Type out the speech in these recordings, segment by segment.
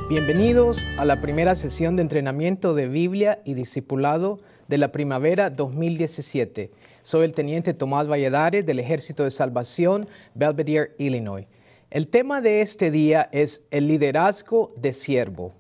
Bienvenidos a la primera sesión de entrenamiento de Biblia y Discipulado de la primavera 2017. Soy el teniente Tomás Valladares del Ejército de Salvación, Belvedere, Illinois. El tema de este día es el liderazgo de siervo.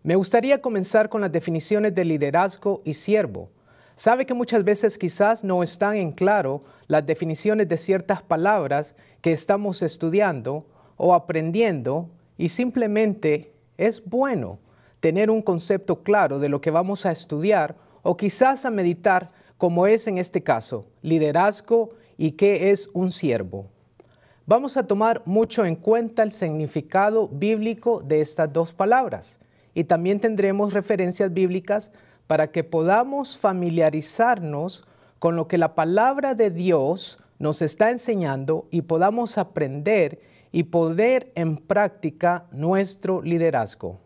Me gustaría comenzar con las definiciones de liderazgo y siervo. Sabe que muchas veces quizás no están en claro las definiciones de ciertas palabras que estamos estudiando o aprendiendo y simplemente es bueno tener un concepto claro de lo que vamos a estudiar o quizás a meditar, como es en este caso, liderazgo y qué es un siervo. Vamos a tomar mucho en cuenta el significado bíblico de estas dos palabras y también tendremos referencias bíblicas para que podamos familiarizarnos con lo que la palabra de Dios nos está enseñando y podamos aprender y poner en práctica nuestro liderazgo.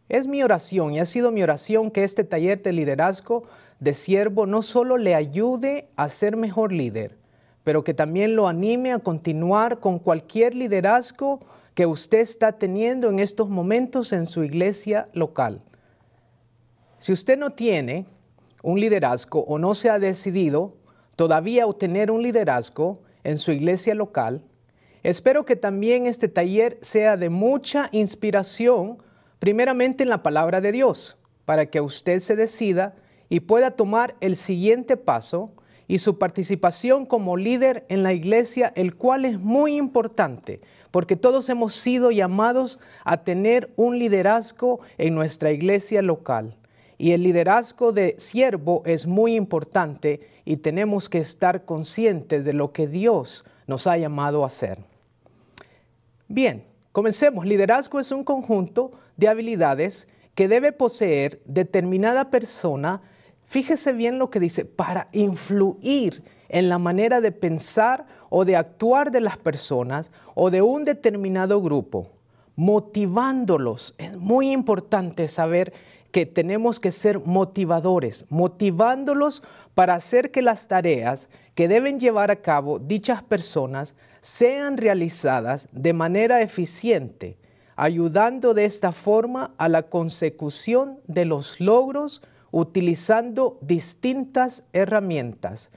Es mi oración y ha sido mi oración que este taller de liderazgo de siervo no solo le ayude a ser mejor líder, pero que también lo anime a continuar con cualquier liderazgo que usted está teniendo en estos momentos en su iglesia local. Si usted no tiene un liderazgo o no se ha decidido todavía obtener un liderazgo en su iglesia local, espero que también este taller sea de mucha inspiración, primeramente en la palabra de Dios, para que usted se decida y pueda tomar el siguiente paso y su participación como líder en la iglesia, el cual es muy importante, porque todos hemos sido llamados a tener un liderazgo en nuestra iglesia local. Y el liderazgo de siervo es muy importante y tenemos que estar conscientes de lo que Dios nos ha llamado a hacer. Bien, comencemos. Liderazgo es un conjunto de habilidades que debe poseer determinada persona. Fíjese bien lo que dice, para influir en la manera de pensar o de actuar de las personas o de un determinado grupo, motivándolos. Es muy importante saber que tenemos que ser motivadores, motivándolos para hacer que las tareas que deben llevar a cabo dichas personas sean realizadas de manera eficiente, ayudando de esta forma a la consecución de los logros utilizando distintas herramientas.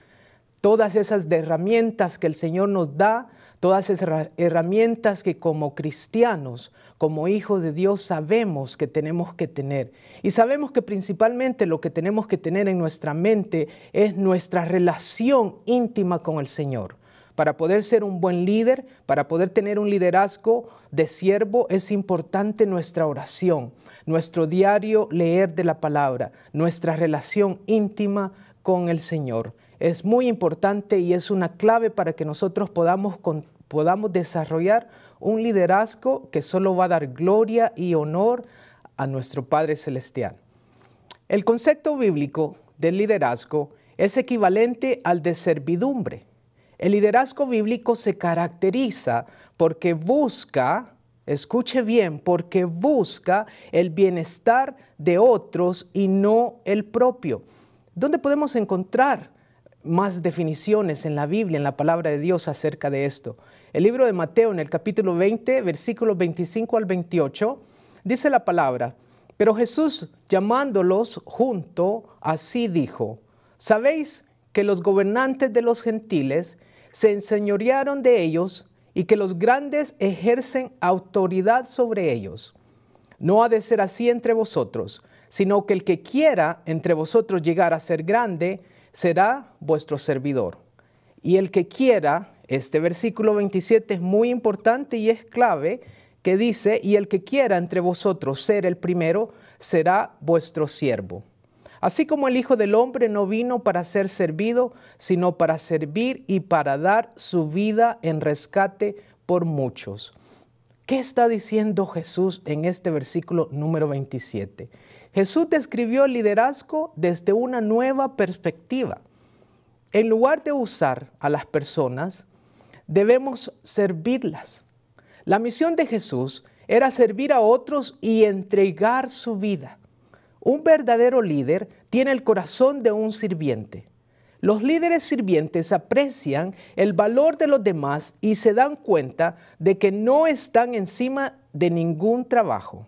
Todas esas herramientas que el Señor nos da, todas esas herramientas que como cristianos, como hijos de Dios sabemos que tenemos que tener. Y sabemos que principalmente lo que tenemos que tener en nuestra mente es nuestra relación íntima con el Señor. Para poder ser un buen líder, para poder tener un liderazgo de siervo, es importante nuestra oración, nuestro diario leer de la palabra, nuestra relación íntima con el Señor. Es muy importante y es una clave para que nosotros podamos desarrollar un liderazgo que solo va a dar gloria y honor a nuestro Padre Celestial. El concepto bíblico del liderazgo es equivalente al de servidumbre. El liderazgo bíblico se caracteriza porque busca, escuche bien, porque busca el bienestar de otros y no el propio. ¿Dónde podemos encontrar más definiciones en la Biblia, en la palabra de Dios acerca de esto? El libro de Mateo, en el capítulo 20, versículos 25 al 28, dice la palabra: pero Jesús, llamándolos junto, así dijo: ¿sabéis que los gobernantes de los gentiles se enseñorearon de ellos y que los grandes ejercen autoridad sobre ellos? No ha de ser así entre vosotros, sino que el que quiera entre vosotros llegar a ser grande, será vuestro servidor. Y el que quiera, este versículo 27 es muy importante y es clave, que dice: y el que quiera entre vosotros ser el primero, será vuestro siervo. Así como el Hijo del Hombre no vino para ser servido, sino para servir y para dar su vida en rescate por muchos. ¿Qué está diciendo Jesús en este versículo número 27? Jesús describió el liderazgo desde una nueva perspectiva. En lugar de usar a las personas, debemos servirlas. La misión de Jesús era servir a otros y entregar su vida. Un verdadero líder tiene el corazón de un sirviente. Los líderes sirvientes aprecian el valor de los demás y se dan cuenta de que no están encima de ningún trabajo.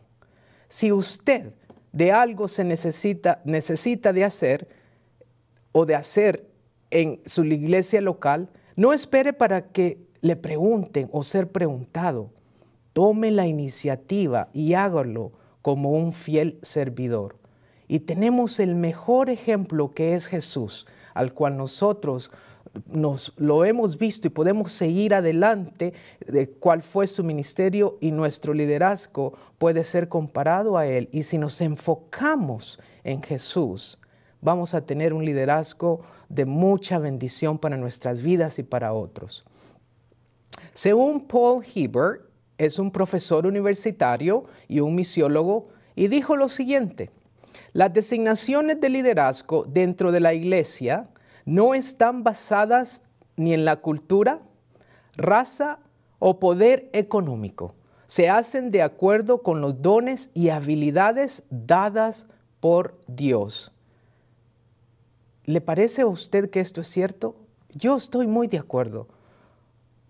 Si usted de algo se necesita de hacer o de hacer en su iglesia local, no espere para que le pregunten o ser preguntado. Tome la iniciativa y hágalo como un fiel servidor. Y tenemos el mejor ejemplo que es Jesús, al cual nosotros lo hemos visto y podemos seguir adelante de cuál fue su ministerio, y nuestro liderazgo puede ser comparado a él. Y si nos enfocamos en Jesús, vamos a tener un liderazgo de mucha bendición para nuestras vidas y para otros. Según Paul Hiebert, es un profesor universitario y un misiólogo, y dijo lo siguiente: las designaciones de liderazgo dentro de la iglesia no están basadas ni en la cultura, raza o poder económico. Se hacen de acuerdo con los dones y habilidades dadas por Dios. ¿Le parece a usted que esto es cierto? Yo estoy muy de acuerdo.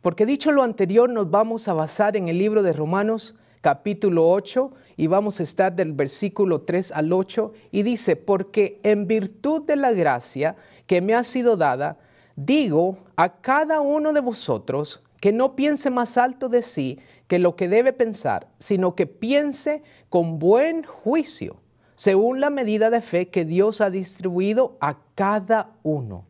Porque dicho lo anterior, nos vamos a basar en el libro de Romanos, capítulo 8, y vamos a estar del versículo 3 al 8, y dice: porque en virtud de la gracia que me ha sido dada, digo a cada uno de vosotros que no piense más alto de sí que lo que debe pensar, sino que piense con buen juicio, según la medida de fe que Dios ha distribuido a cada uno.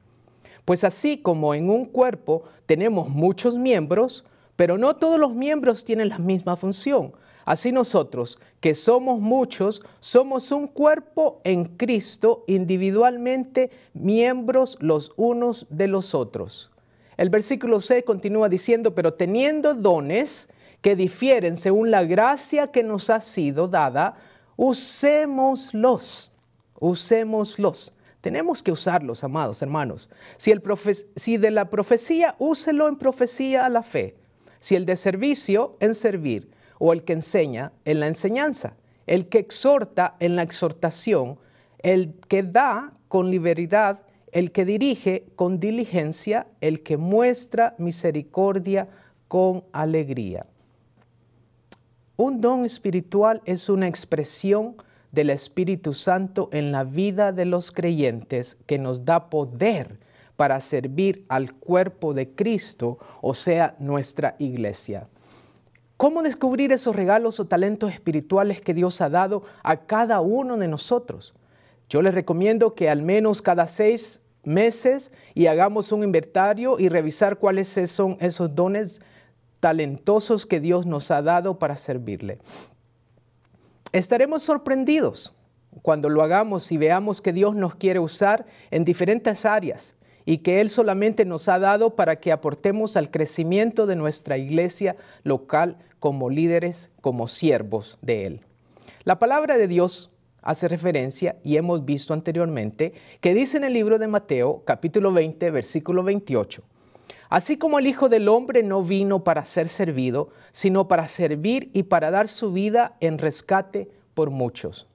Pues así como en un cuerpo tenemos muchos miembros, pero no todos los miembros tienen la misma función. Así nosotros, que somos muchos, somos un cuerpo en Cristo, individualmente miembros los unos de los otros. El versículo 6 continúa diciendo: pero teniendo dones que difieren según la gracia que nos ha sido dada, usémoslos. Tenemos que usarlos, amados hermanos. Si de la profecía, úselo en profecía a la fe. Si el de servicio, en servir. O el que enseña, en la enseñanza. El que exhorta, en la exhortación. El que da, con liberalidad. El que dirige, con diligencia. El que muestra misericordia, con alegría. Un don espiritual es una expresión del Espíritu Santo en la vida de los creyentes, que nos da poder para servir al cuerpo de Cristo, o sea, nuestra iglesia. ¿Cómo descubrir esos regalos o talentos espirituales que Dios ha dado a cada uno de nosotros? Yo les recomiendo que al menos cada 6 meses y hagamos un inventario y revisar cuáles son esos dones talentosos que Dios nos ha dado para servirle. Estaremos sorprendidos cuando lo hagamos y veamos que Dios nos quiere usar en diferentes áreas y que Él solamente nos ha dado para que aportemos al crecimiento de nuestra iglesia local como líderes, como siervos de Él. La palabra de Dios hace referencia, y hemos visto anteriormente, que dice en el libro de Mateo, capítulo 20, versículo 28, así como el Hijo del Hombre no vino para ser servido, sino para servir y para dar su vida en rescate por muchos.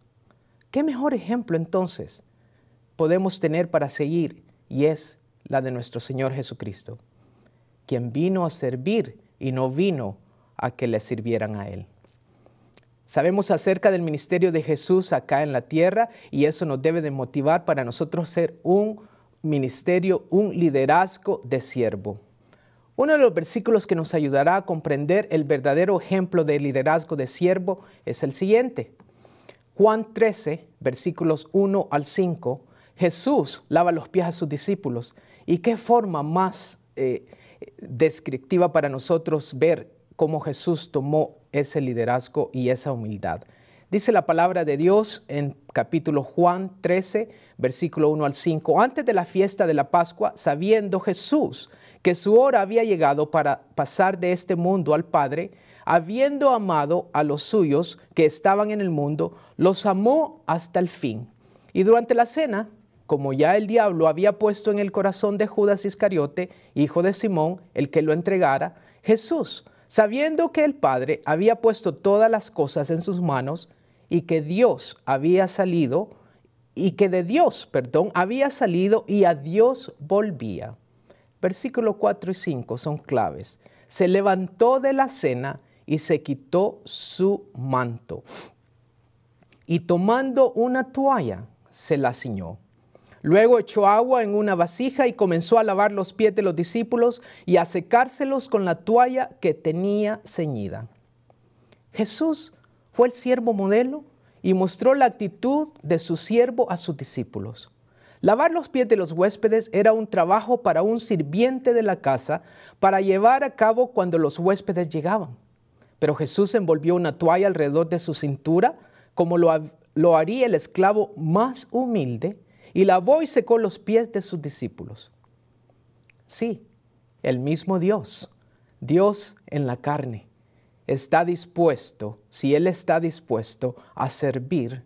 ¿Qué mejor ejemplo entonces podemos tener para seguir? Y es la de nuestro Señor Jesucristo, quien vino a servir y no vino a que le sirvieran a Él. Sabemos acerca del ministerio de Jesús acá en la tierra, y eso nos debe de motivar para nosotros ser un ministerio, un liderazgo de siervo. Uno de los versículos que nos ayudará a comprender el verdadero ejemplo de liderazgo de siervo es el siguiente. Juan 13, versículos 1 al 5, Jesús lava los pies a sus discípulos. ¿Y qué forma más descriptiva para nosotros ver cómo Jesús tomó ese liderazgo y esa humildad? Dice la palabra de Dios en capítulo Juan 13, versículo 1 al 5. Antes de la fiesta de la Pascua, sabiendo Jesús que su hora había llegado para pasar de este mundo al Padre, habiendo amado a los suyos que estaban en el mundo, los amó hasta el fin. Y durante la cena, como ya el diablo había puesto en el corazón de Judas Iscariote, hijo de Simón, el que lo entregara, Jesús, sabiendo que el Padre había puesto todas las cosas en sus manos y que Dios había salido, y que de Dios, había salido y a Dios volvía. Versículos 4 y 5 son claves. Se levantó de la cena y se quitó su manto. y tomando una toalla, se la ciñó. Luego echó agua en una vasija y comenzó a lavar los pies de los discípulos y a secárselos con la toalla que tenía ceñida. Jesús fue el siervo modelo y mostró la actitud de su siervo a sus discípulos. Lavar los pies de los huéspedes era un trabajo para un sirviente de la casa para llevar a cabo cuando los huéspedes llegaban. Pero Jesús envolvió una toalla alrededor de su cintura, como lo haría el esclavo más humilde, y lavó y secó los pies de sus discípulos. Sí, el mismo Dios, Dios en la carne, está dispuesto, si Él está dispuesto a servir,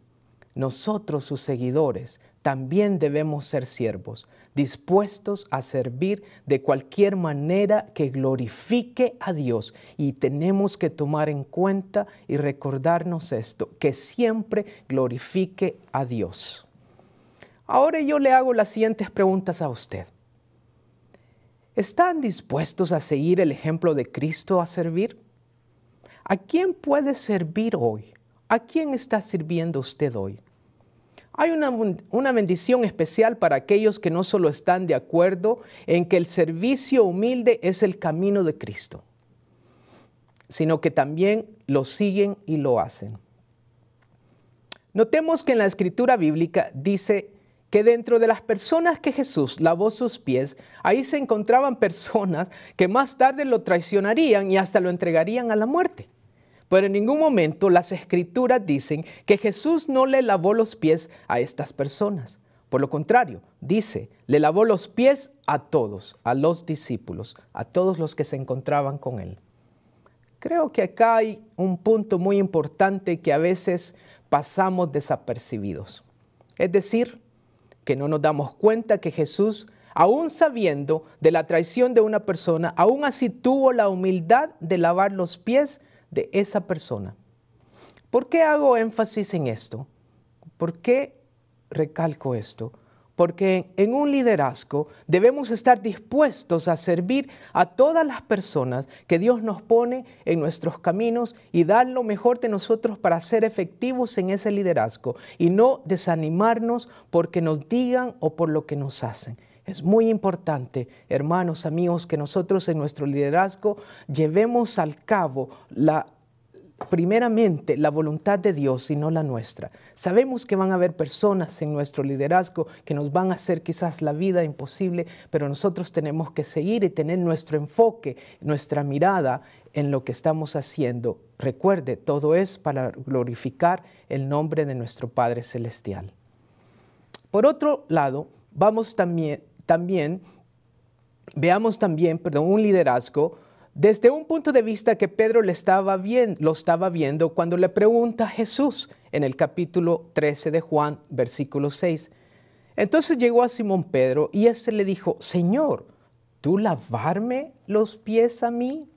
nosotros sus seguidores también debemos ser siervos, dispuestos a servir de cualquier manera que glorifique a Dios. Y tenemos que tomar en cuenta y recordarnos esto, que siempre glorifique a Dios. Ahora yo le hago las siguientes preguntas a usted. ¿Están dispuestos a seguir el ejemplo de Cristo a servir? ¿A quién puede servir hoy? ¿A quién está sirviendo usted hoy? Hay una bendición especial para aquellos que no solo están de acuerdo en que el servicio humilde es el camino de Cristo, sino que también lo siguen y lo hacen. Notemos que en la escritura bíblica dice que dentro de las personas que Jesús lavó sus pies, ahí se encontraban personas que más tarde lo traicionarían y hasta lo entregarían a la muerte. Pero en ningún momento las escrituras dicen que Jesús no le lavó los pies a estas personas. Por lo contrario, dice, le lavó los pies a todos, a los discípulos, a todos los que se encontraban con él. Creo que acá hay un punto muy importante que a veces pasamos desapercibidos. Es decir, que no nos damos cuenta que Jesús, aún sabiendo de la traición de una persona, aún así tuvo la humildad de lavar los pies de esa persona. ¿Por qué hago énfasis en esto? ¿Por qué recalco esto? Porque en un liderazgo debemos estar dispuestos a servir a todas las personas que Dios nos pone en nuestros caminos y dar lo mejor de nosotros para ser efectivos en ese liderazgo y no desanimarnos porque nos digan o por lo que nos hacen. Es muy importante, hermanos, amigos, que nosotros en nuestro liderazgo llevemos al cabo primeramente la voluntad de Dios y no la nuestra. Sabemos que van a haber personas en nuestro liderazgo que nos van a hacer quizás la vida imposible, pero nosotros tenemos que seguir y tener nuestro enfoque, nuestra mirada en lo que estamos haciendo. Recuerde, todo es para glorificar el nombre de nuestro Padre Celestial. Por otro lado, veamos también un liderazgo desde un punto de vista que Pedro lo estaba viendo cuando le pregunta a Jesús en el capítulo 13 de Juan, versículo 6. Entonces llegó a Simón Pedro y éste le dijo, Señor, ¿tú lavarme los pies a mí?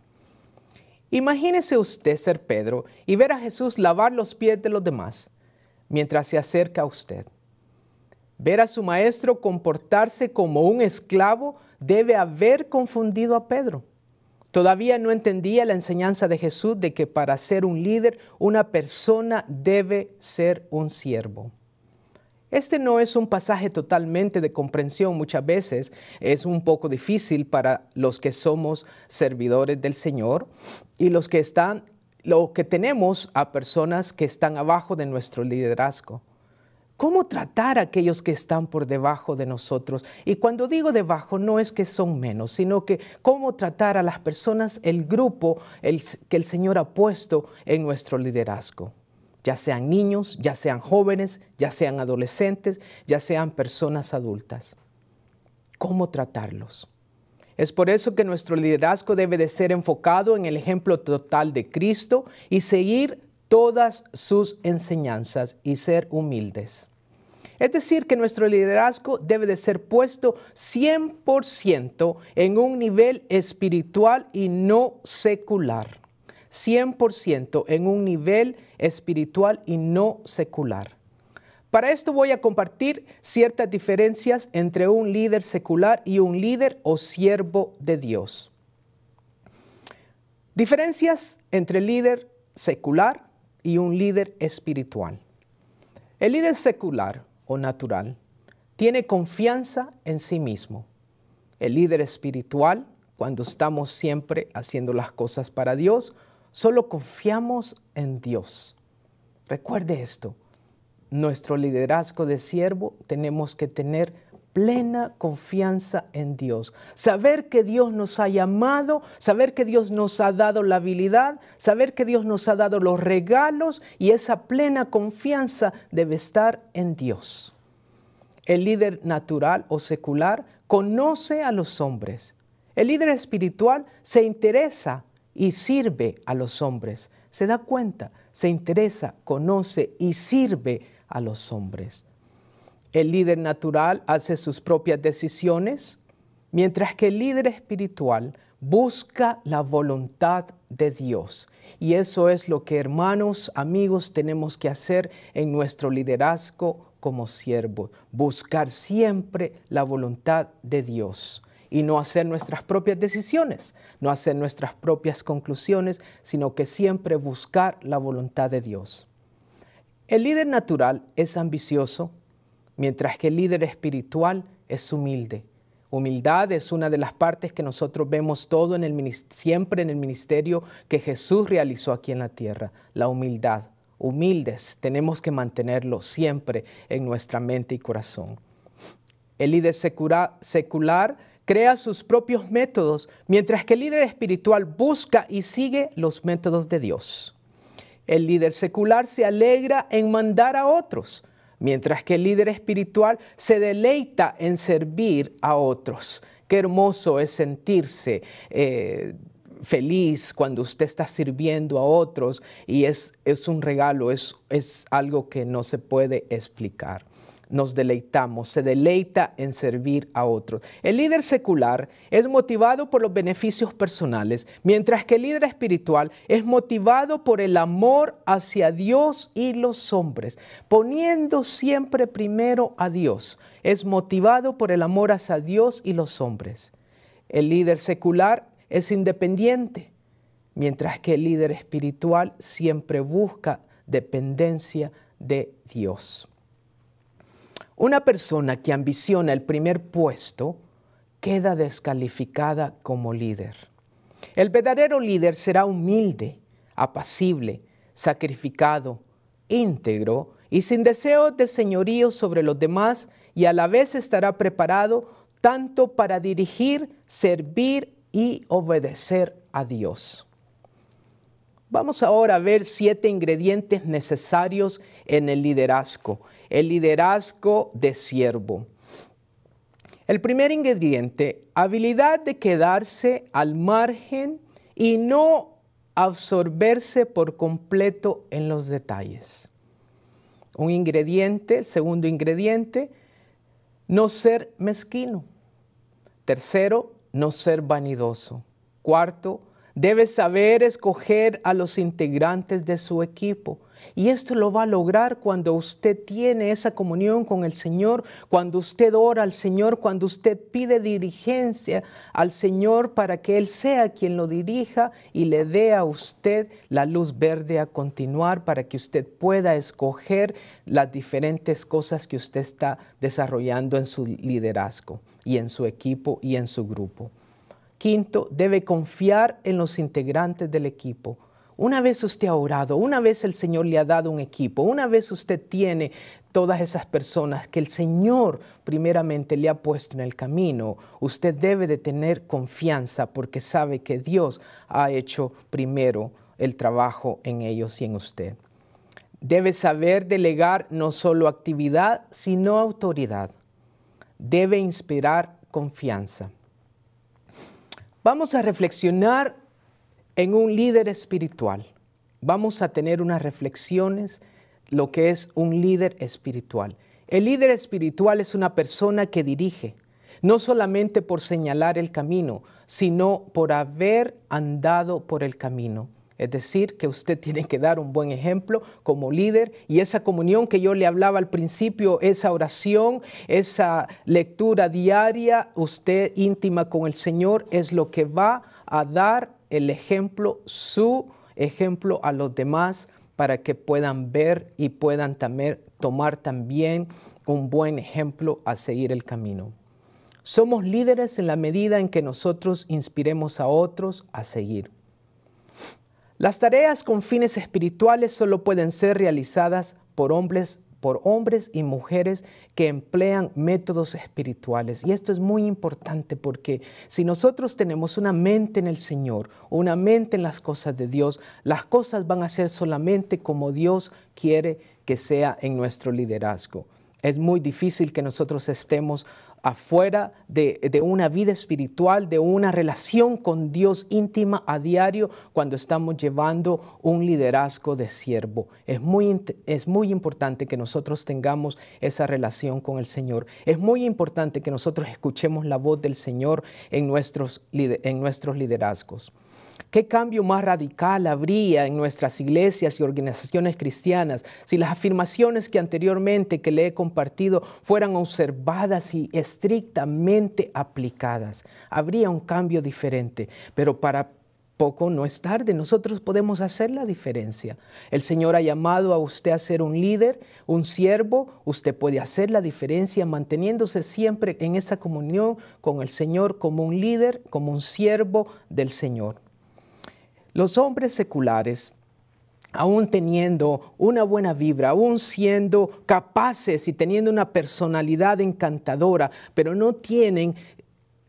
Imagínese usted ser Pedro y ver a Jesús lavar los pies de los demás mientras se acerca a usted. Ver a su maestro comportarse como un esclavo debe haber confundido a Pedro. Todavía no entendía la enseñanza de Jesús de que para ser un líder, una persona debe ser un siervo. Este no es un pasaje totalmente de comprensión. Muchas veces es un poco difícil para los que somos servidores del Señor y lo que tenemos a personas que están abajo de nuestro liderazgo. ¿Cómo tratar a aquellos que están por debajo de nosotros? Y cuando digo debajo, no es que son menos, sino que cómo tratar a las personas, el grupo que el Señor ha puesto en nuestro liderazgo. Ya sean niños, ya sean jóvenes, ya sean adolescentes, ya sean personas adultas. ¿Cómo tratarlos? Es por eso que nuestro liderazgo debe de ser enfocado en el ejemplo total de Cristo y seguir todas sus enseñanzas y ser humildes. Es decir, que nuestro liderazgo debe de ser puesto 100% en un nivel espiritual y no secular. 100% en un nivel espiritual y no secular. Para esto voy a compartir ciertas diferencias entre un líder secular y un líder o siervo de Dios. Diferencias entre líder secular y un líder espiritual. El líder secular o natural tiene confianza en sí mismo. El líder espiritual, cuando estamos siempre haciendo las cosas para Dios, solo confiamos en Dios. Recuerde esto, nuestro liderazgo de siervo tenemos que tener plena confianza en Dios. Saber que Dios nos ha llamado, saber que Dios nos ha dado la habilidad, saber que Dios nos ha dado los regalos y esa plena confianza debe estar en Dios. El líder natural o secular conoce a los hombres. El líder espiritual se interesa y sirve a los hombres. Se da cuenta, se interesa, conoce y sirve a los hombres. El líder natural hace sus propias decisiones, mientras que el líder espiritual busca la voluntad de Dios. Y eso es lo que, hermanos, amigos, tenemos que hacer en nuestro liderazgo como siervos. Buscar siempre la voluntad de Dios y no hacer nuestras propias decisiones, no hacer nuestras propias conclusiones, sino que siempre buscar la voluntad de Dios. El líder natural es ambicioso, mientras que el líder espiritual es humilde. Humildad es una de las partes que nosotros vemos todo siempre en el ministerio que Jesús realizó aquí en la tierra, la humildad. Humildes, tenemos que mantenerlo siempre en nuestra mente y corazón. El líder secular crea sus propios métodos, mientras que el líder espiritual busca y sigue los métodos de Dios. El líder secular se alegra en mandar a otros, mientras que el líder espiritual se deleita en servir a otros. Qué hermoso es sentirse feliz cuando usted está sirviendo a otros y es un regalo, es algo que no se puede explicar. Nos deleitamos, se deleita en servir a otros. El líder secular es motivado por los beneficios personales, mientras que el líder espiritual es motivado por el amor hacia Dios y los hombres, poniendo siempre primero a Dios. Es motivado por el amor hacia Dios y los hombres. El líder secular es independiente, mientras que el líder espiritual siempre busca dependencia de Dios. Una persona que ambiciona el primer puesto queda descalificada como líder. El verdadero líder será humilde, apacible, sacrificado, íntegro y sin deseo de señorío sobre los demás, y a la vez estará preparado tanto para dirigir, servir y obedecer a Dios. Vamos ahora a ver 7 ingredientes necesarios en el liderazgo de siervo. El primer ingrediente, habilidad de quedarse al margen y no absorberse por completo en los detalles. Un ingrediente, el segundo ingrediente, no ser mezquino. Tercero, no ser vanidoso. Cuarto, debe saber escoger a los integrantes de su equipo. Y esto lo va a lograr cuando usted tiene esa comunión con el Señor, cuando usted ora al Señor, cuando usted pide dirigencia al Señor para que Él sea quien lo dirija y le dé a usted la luz verde a continuar para que usted pueda escoger las diferentes cosas que usted está desarrollando en su liderazgo y en su equipo y en su grupo. Quinto, debe confiar en los integrantes del equipo. Una vez usted ha orado, una vez el Señor le ha dado un equipo, una vez usted tiene todas esas personas que el Señor primeramente le ha puesto en el camino, usted debe de tener confianza porque sabe que Dios ha hecho primero el trabajo en ellos y en usted. Debe saber delegar no solo actividad, sino autoridad. Debe inspirar confianza. Vamos a reflexionar en un líder espiritual. Vamos a tener unas reflexiones, lo que es un líder espiritual. El líder espiritual es una persona que dirige, no solamente por señalar el camino, sino por haber andado por el camino. Es decir, que usted tiene que dar un buen ejemplo como líder y esa comunión que yo le hablaba al principio, esa oración, esa lectura diaria, usted íntima con el Señor, es lo que va a dar el ejemplo, su ejemplo a los demás para que puedan ver y puedan tomar también un buen ejemplo a seguir el camino. Somos líderes en la medida en que nosotros inspiremos a otros a seguir. Las tareas con fines espirituales solo pueden ser realizadas por hombres y mujeres que emplean métodos espirituales. Y esto es muy importante porque si nosotros tenemos una mente en el Señor, una mente en las cosas de Dios, las cosas van a ser solamente como Dios quiere que sea en nuestro liderazgo. Es muy difícil que nosotros estemos afuera de una vida espiritual, de una relación con Dios íntima a diario cuando estamos llevando un liderazgo de siervo. Es muy importante que nosotros tengamos esa relación con el Señor. Es muy importante que nosotros escuchemos la voz del Señor en nuestros liderazgos. ¿Qué cambio más radical habría en nuestras iglesias y organizaciones cristianas si las afirmaciones que anteriormente que le he compartido fueran observadas y estrictamente aplicadas? Habría un cambio diferente, pero para poco no es tarde. Nosotros podemos hacer la diferencia. El Señor ha llamado a usted a ser un líder, un siervo. Usted puede hacer la diferencia manteniéndose siempre en esa comunión con el Señor como un líder, como un siervo del Señor. Los hombres seculares, aún teniendo una buena vibra, aún siendo capaces y teniendo una personalidad encantadora, pero no tienen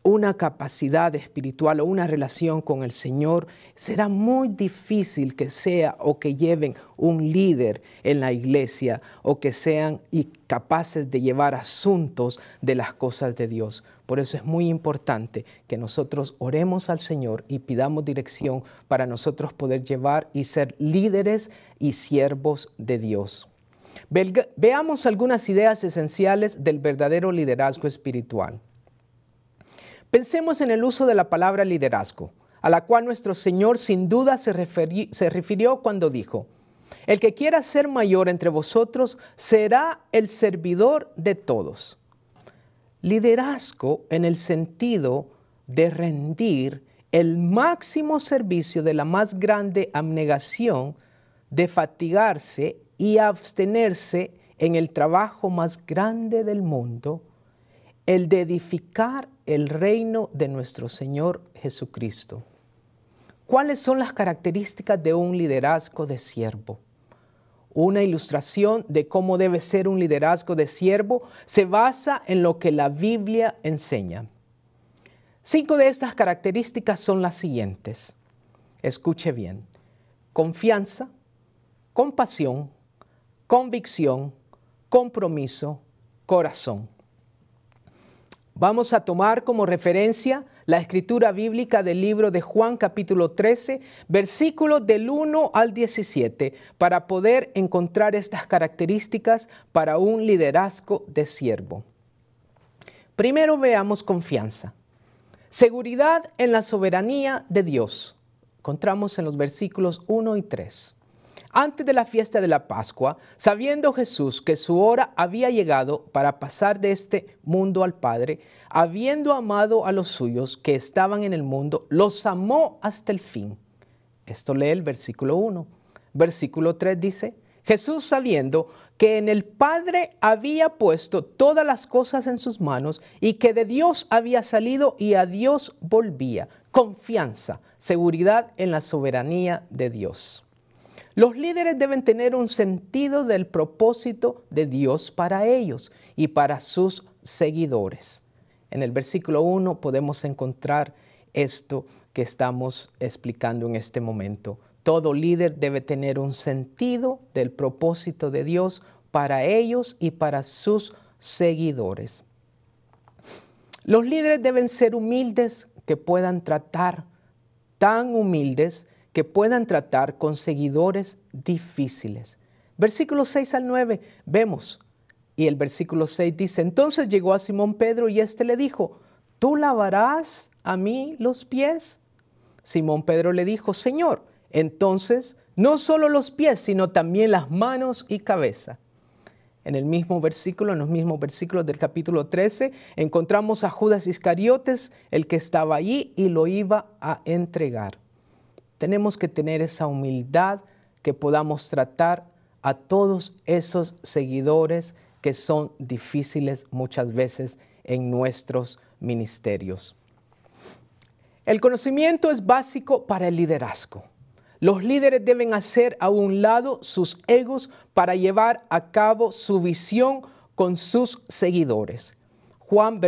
una capacidad espiritual o una relación con el Señor, será muy difícil que sea o que lleven un líder en la iglesia o que sean capaces de llevar asuntos de las cosas de Dios. Por eso es muy importante que nosotros oremos al Señor y pidamos dirección para nosotros poder llevar y ser líderes y siervos de Dios. Veamos algunas ideas esenciales del verdadero liderazgo espiritual. Pensemos en el uso de la palabra liderazgo, a la cual nuestro Señor sin duda se refirió cuando dijo: el que quiera ser mayor entre vosotros será el servidor de todos. Liderazgo en el sentido de rendir el máximo servicio de la más grande abnegación, de fatigarse y abstenerse en el trabajo más grande del mundo, el de edificar el reino de nuestro Señor Jesucristo. ¿Cuáles son las características de un liderazgo de siervo? Una ilustración de cómo debe ser un liderazgo de siervo se basa en lo que la Biblia enseña. 5 de estas características son las siguientes. Escuche bien: confianza, compasión, convicción, compromiso, corazón. Vamos a tomar como referencia la escritura bíblica del libro de Juan capítulo 13, versículos del 1 al 17, para poder encontrar estas características para un liderazgo de siervo. Primero veamos confianza. Seguridad en la soberanía de Dios. Encontramos en los versículos 1 y 3. Antes de la fiesta de la Pascua, sabiendo Jesús que su hora había llegado para pasar de este mundo al Padre, habiendo amado a los suyos que estaban en el mundo, los amó hasta el fin. Esto lee el versículo 1. Versículo 3 dice: Jesús, sabiendo que en el Padre había puesto todas las cosas en sus manos y que de Dios había salido y a Dios volvía. Confianza, seguridad en la soberanía de Dios. Los líderes deben tener un sentido del propósito de Dios para ellos y para sus seguidores. En el versículo 1 podemos encontrar esto que estamos explicando en este momento. Todo líder debe tener un sentido del propósito de Dios para ellos y para sus seguidores. Los líderes deben ser humildes, que puedan tratar, tan humildes que puedan tratar con seguidores difíciles. Versículos 6 al 9 vemos, y el versículo 6 dice: entonces llegó a Simón Pedro y éste le dijo: ¿tú lavarás a mí los pies? Simón Pedro le dijo: Señor, entonces no solo los pies, sino también las manos y cabeza. En el mismo versículo, en los mismos versículos del capítulo 13, encontramos a Judas Iscariotes, el que estaba allí y lo iba a entregar. Tenemos que tener esa humildad que podamos tratar a todos esos seguidores que son difíciles muchas veces en nuestros ministerios. El conocimiento es básico para el liderazgo. Los líderes deben hacer a un lado sus egos para llevar a cabo su visión con sus seguidores. Juan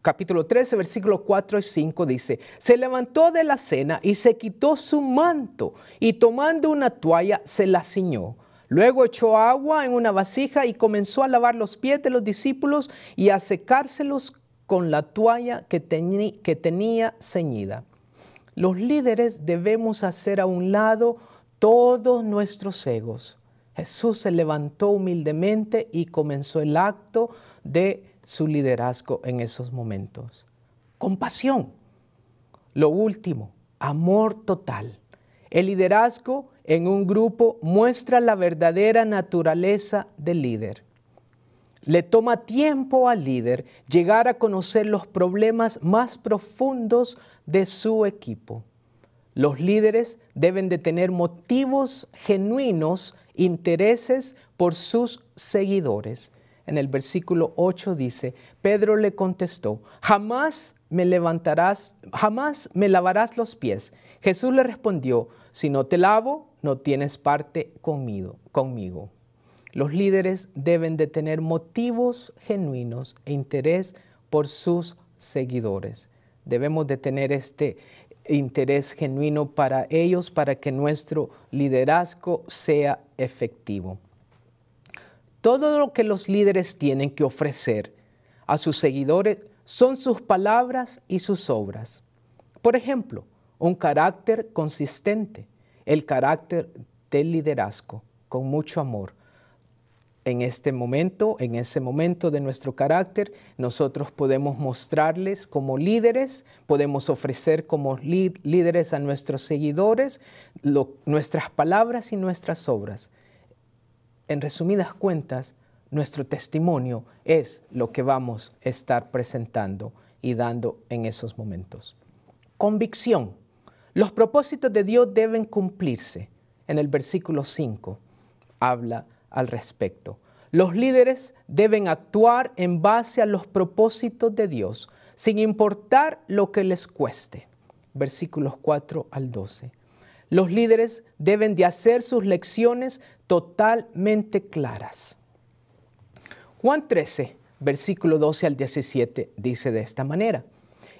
capítulo 13, versículos 4 y 5 dice: se levantó de la cena y se quitó su manto y tomando una toalla se la ciñó. Luego echó agua en una vasija y comenzó a lavar los pies de los discípulos y a secárselos con la toalla que tenía ceñida. Los líderes debemos hacer a un lado todos nuestros egos. Jesús se levantó humildemente y comenzó el acto de su liderazgo en esos momentos. Compasión. Lo último, amor total. El liderazgo en un grupo muestra la verdadera naturaleza del líder. Le toma tiempo al líder llegar a conocer los problemas más profundos de su equipo. Los líderes deben de tener motivos genuinos, intereses por sus seguidores. En el versículo 8 dice: Pedro le contestó: jamás me lavarás los pies. Jesús le respondió: si no te lavo, no tienes parte conmigo. Los líderes deben de tener motivos genuinos e interés por sus seguidores. Debemos de tener este interés genuino para ellos para que nuestro liderazgo sea efectivo. Todo lo que los líderes tienen que ofrecer a sus seguidores son sus palabras y sus obras. Por ejemplo, un carácter consistente, el carácter del liderazgo, con mucho amor. En ese momento de nuestro carácter, nosotros podemos mostrarles como líderes, podemos ofrecer como líderes a nuestros seguidores nuestras palabras y nuestras obras. En resumidas cuentas, nuestro testimonio es lo que vamos a estar presentando y dando en esos momentos. Convicción. Los propósitos de Dios deben cumplirse. En el versículo 5 habla al respecto. Los líderes deben actuar en base a los propósitos de Dios, sin importar lo que les cueste. Versículos 4 al 12. Los líderes deben de hacer sus lecciones totalmente claras. Juan 13, versículo 12 al 17, dice de esta manera: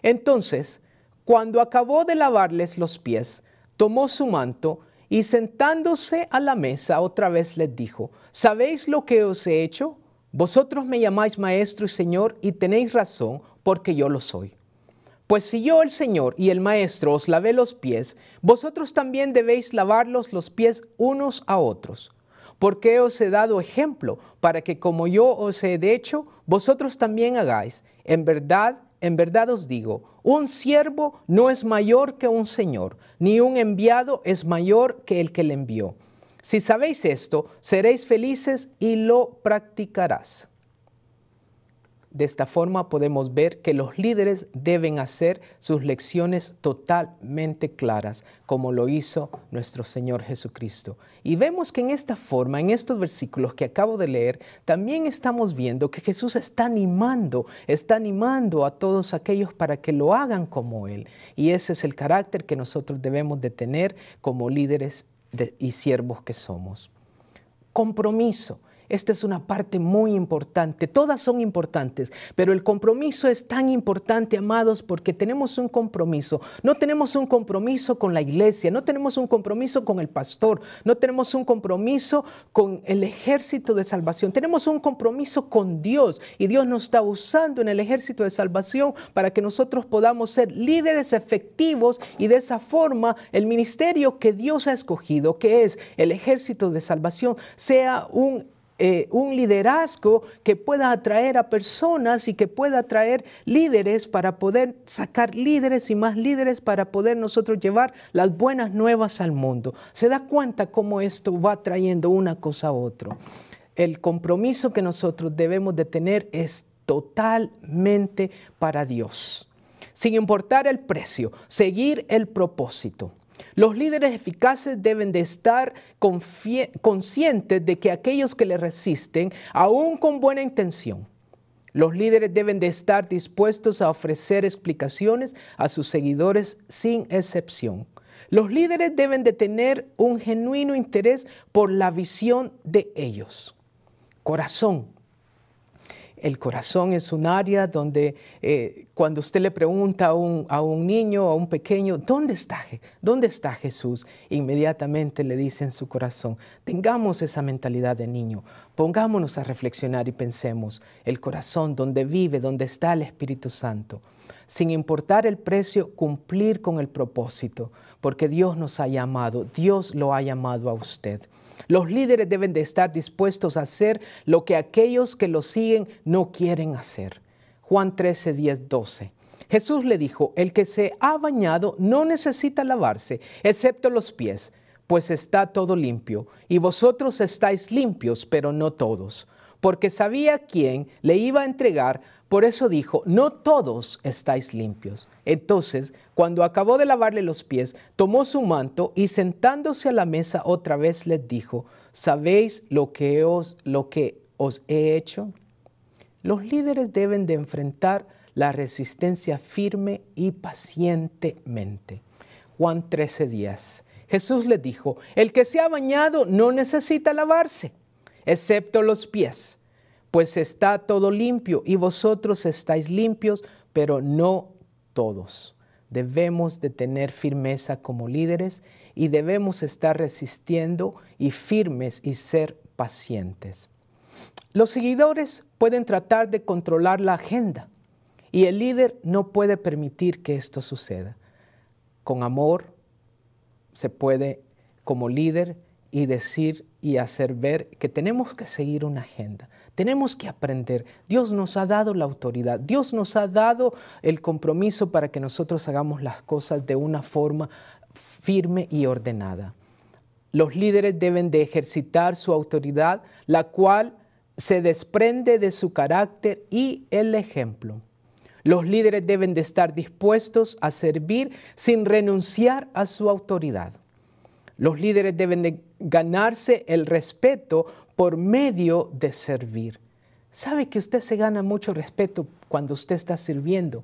entonces, cuando acabó de lavarles los pies, tomó su manto y sentándose a la mesa otra vez les dijo: ¿sabéis lo que os he hecho? Vosotros me llamáis maestro y señor y tenéis razón, porque yo lo soy. Pues si yo, el Señor y el Maestro, os lavé los pies, vosotros también debéis lavarlos los pies unos a otros. Porque os he dado ejemplo, para que como yo os he hecho, vosotros también hagáis. En verdad os digo, un siervo no es mayor que un señor, ni un enviado es mayor que el que le envió. Si sabéis esto, seréis felices y lo practicarás. De esta forma podemos ver que los líderes deben hacer sus lecciones totalmente claras, como lo hizo nuestro Señor Jesucristo. Y vemos que en esta forma, en estos versículos que acabo de leer, también estamos viendo que Jesús está animando a todos aquellos para que lo hagan como Él. Y ese es el carácter que nosotros debemos de tener como líderes y siervos que somos. Compromiso. Esta es una parte muy importante. Todas son importantes, pero el compromiso es tan importante, amados, porque tenemos un compromiso. No tenemos un compromiso con la iglesia, no tenemos un compromiso con el pastor, no tenemos un compromiso con el ejército de salvación. Tenemos un compromiso con Dios y Dios nos está usando en el ejército de salvación para que nosotros podamos ser líderes efectivos y de esa forma el ministerio que Dios ha escogido, que es el ejército de salvación, sea un liderazgo que pueda atraer a personas y que pueda atraer líderes para poder sacar líderes y más líderes para poder nosotros llevar las buenas nuevas al mundo. ¿Se da cuenta cómo esto va trayendo una cosa a otra? El compromiso que nosotros debemos de tener es totalmente para Dios. Sin importar el precio, seguir el propósito. Los líderes eficaces deben de estar conscientes de que aquellos que le resisten, aún con buena intención, los líderes deben de estar dispuestos a ofrecer explicaciones a sus seguidores sin excepción. Los líderes deben de tener un genuino interés por la visión de ellos. Corazón. El corazón es un área donde cuando usted le pregunta a un niño, a un pequeño, ¿dónde está Jesús? Inmediatamente le dice en su corazón. Tengamos esa mentalidad de niño. Pongámonos a reflexionar y pensemos, el corazón donde vive, donde está el Espíritu Santo. Sin importar el precio, cumplir con el propósito, porque Dios nos ha llamado, Dios lo ha llamado a usted. Los líderes deben de estar dispuestos a hacer lo que aquellos que lo siguen no quieren hacer. Juan 13, 10, 12. Jesús le dijo, el que se ha bañado no necesita lavarse, excepto los pies, pues está todo limpio. Y vosotros estáis limpios, pero no todos. Porque sabía quién le iba a entregar, por eso dijo, no todos estáis limpios. Entonces, cuando acabó de lavarle los pies, tomó su manto y sentándose a la mesa otra vez les dijo, ¿sabéis lo que os he hecho? Los líderes deben de enfrentar la resistencia firme y pacientemente. Juan 13:10. Jesús les dijo, el que se ha bañado no necesita lavarse, excepto los pies, pues está todo limpio y vosotros estáis limpios, pero no todos. Debemos de tener firmeza como líderes y debemos estar resistiendo y firmes y ser pacientes. Los seguidores pueden tratar de controlar la agenda y el líder no puede permitir que esto suceda. Con amor se puede, como líder, y decir y hacer ver que tenemos que seguir una agenda. Tenemos que aprender. Dios nos ha dado la autoridad. Dios nos ha dado el compromiso para que nosotros hagamos las cosas de una forma firme y ordenada. Los líderes deben de ejercitar su autoridad, la cual se desprende de su carácter y el ejemplo. Los líderes deben de estar dispuestos a servir sin renunciar a su autoridad. Los líderes deben de ganarse el respeto por medio de servir. ¿Sabe que usted se gana mucho respeto cuando usted está sirviendo?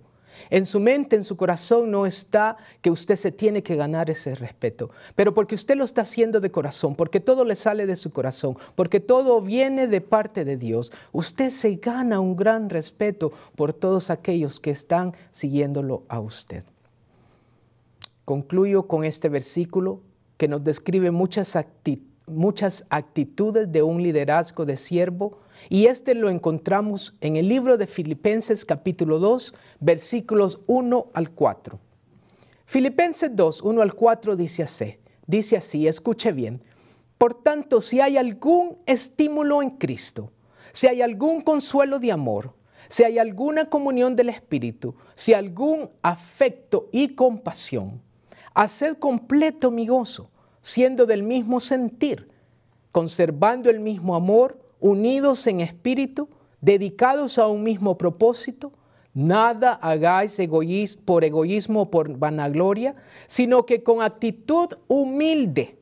En su mente, en su corazón no está que usted se tiene que ganar ese respeto, pero porque usted lo está haciendo de corazón, porque todo le sale de su corazón, porque todo viene de parte de Dios, usted se gana un gran respeto por todos aquellos que están siguiéndolo a usted. Concluyo con este versículo que nos describe muchas actitudes de un liderazgo de siervo, y lo encontramos en el libro de Filipenses capítulo 2, versículos 1 al 4. Filipenses 2, 1 al 4 dice así, escuche bien. Por tanto, si hay algún estímulo en Cristo, si hay algún consuelo de amor, si hay alguna comunión del Espíritu, si algún afecto y compasión, haced completo mi gozo, siendo del mismo sentir, conservando el mismo amor, unidos en espíritu, dedicados a un mismo propósito. Nada hagáis por egoísmo o por vanagloria, sino que con actitud humilde,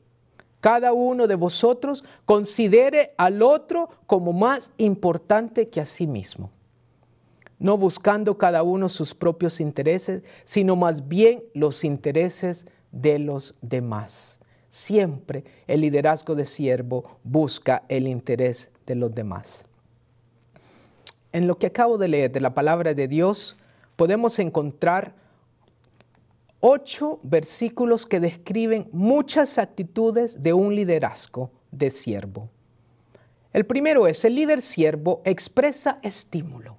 cada uno de vosotros considere al otro como más importante que a sí mismo, no buscando cada uno sus propios intereses, sino más bien los intereses de los demás. Siempre el liderazgo de siervo busca el interés de los demás. En lo que acabo de leer de la palabra de Dios, podemos encontrar 8 versículos que describen muchas actitudes de un liderazgo de siervo. El primero es, el líder siervo expresa estímulo.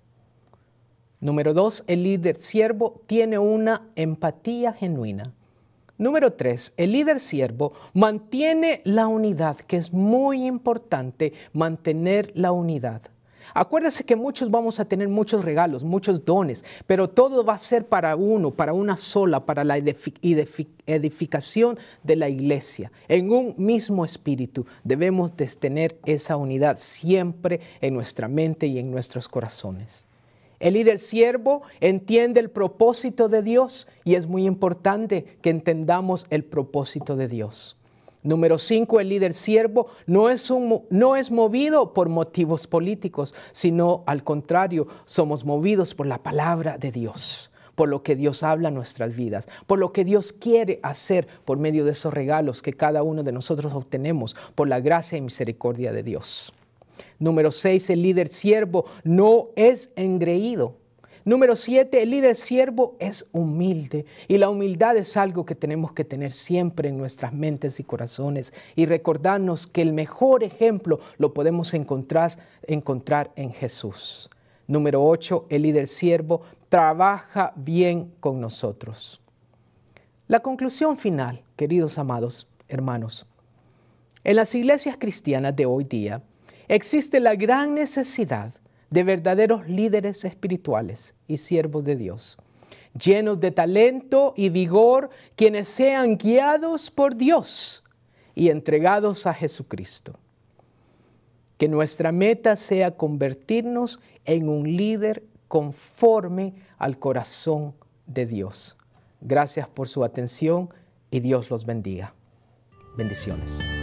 Número 2, el líder siervo tiene una empatía genuina. Número 3, el líder siervo mantiene la unidad, que es muy importante mantener la unidad. Acuérdese que muchos vamos a tener muchos regalos, muchos dones, pero todo va a ser para uno, para una sola, para la edificación de la iglesia. En un mismo espíritu debemos de tener esa unidad siempre en nuestra mente y en nuestros corazones. El líder siervo entiende el propósito de Dios y es muy importante que entendamos el propósito de Dios. Número 5, el líder siervo no es movido por motivos políticos, sino al contrario, somos movidos por la palabra de Dios, por lo que Dios habla en nuestras vidas, por lo que Dios quiere hacer por medio de esos regalos que cada uno de nosotros obtenemos por la gracia y misericordia de Dios. Número 6, el líder siervo no es engreído. Número 7, el líder siervo es humilde y la humildad es algo que tenemos que tener siempre en nuestras mentes y corazones y recordarnos que el mejor ejemplo lo podemos encontrar en Jesús. Número 8, el líder siervo trabaja bien con nosotros. La conclusión final, queridos amados hermanos, en las iglesias cristianas de hoy día existe la gran necesidad de verdaderos líderes espirituales y siervos de Dios, llenos de talento y vigor, quienes sean guiados por Dios y entregados a Jesucristo. Que nuestra meta sea convertirnos en un líder conforme al corazón de Dios. Gracias por su atención y Dios los bendiga. Bendiciones.